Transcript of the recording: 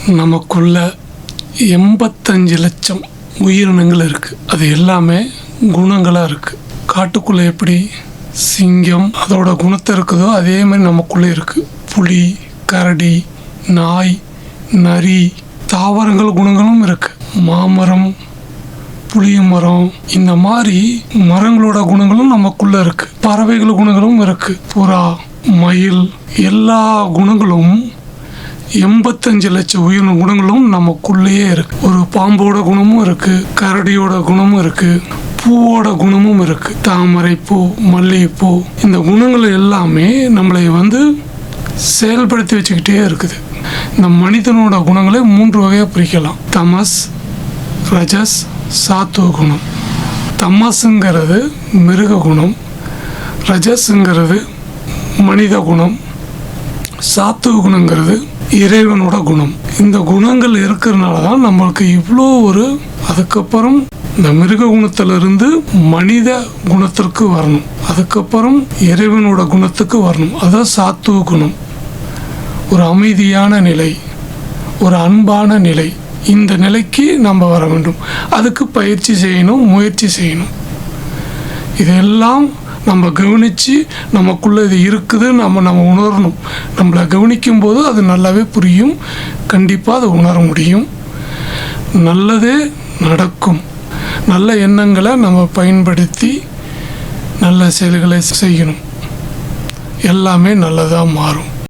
நமக்குள்ள 85 லட்சம் உயிரினங்கள் இருக்குது. அது எல்லாமே குணங்களாக இருக்குது. காட்டுக்குள்ளே எப்படி சிங்கம் அதோட குணத்தை இருக்குதோ அதே மாதிரி நமக்குள்ளே இருக்குது. புலி, கரடி, நாய், நரி, தாவரங்கள் குணங்களும் இருக்குது. மாமரம், புளிய மரம், இந்த மாதிரி மரங்களோட குணங்களும் நமக்குள்ளே இருக்குது. பறவைகள் குணங்களும் இருக்குது. புறா, மயில், எல்லா குணங்களும் 85 லட்சம் உயிரின குணங்களும் நமக்குள்ளேயே இருக்கு. ஒரு பாம்போட குணமும் இருக்கு, கரடியோட குணமும் இருக்கு, பூவோட குணமும் இருக்கு. தாமரைப்பூ, மல்லிகைப்பூ, இந்த குணங்கள் எல்லாமே நம்மளை செயல்படுத்தி வச்சுக்கிட்டே இருக்குது. இந்த மனிதனோட குணங்களை 3 வகையாக பிரிக்கலாம். தமஸ், ரஜஸ், சாத்துவ குணம். தமஸுங்கிறது மிருக குணம், ரஜஸுங்கிறது மனித குணம், சாத்துவ குணங்கிறது இறைவனோட குணம். இந்த குணங்கள் இருக்கிறதுனால தான் நம்மளுக்கு இவ்வளோ அதுக்கப்புறம் இந்த மிருக குணத்திலிருந்து மனித குணத்திற்கு வரணும், அதுக்கப்புறம் இறைவனோட குணத்துக்கு வரணும். அதுதான் சாத்துவ குணம். ஒரு அமைதியான நிலை, ஒரு அன்பான நிலை, இந்த நிலைக்கு நம்ம வர வேண்டும். அதுக்கு பயிற்சி செய்யணும், முயற்சி செய்யணும். இதெல்லாம் நம்ம கவனித்து நமக்குள்ளே இது இருக்குது நம்ம உணரணும். நம்மளை கவனிக்கும் போது அது நல்லாவே புரியும். கண்டிப்பாக அதை உணர முடியும். நல்லதே நடக்கும். நல்ல எண்ணங்களை நம்ம பயன்படுத்தி நல்ல செயல்களை செய்யணும். எல்லாமே நல்லதாக மாறும்.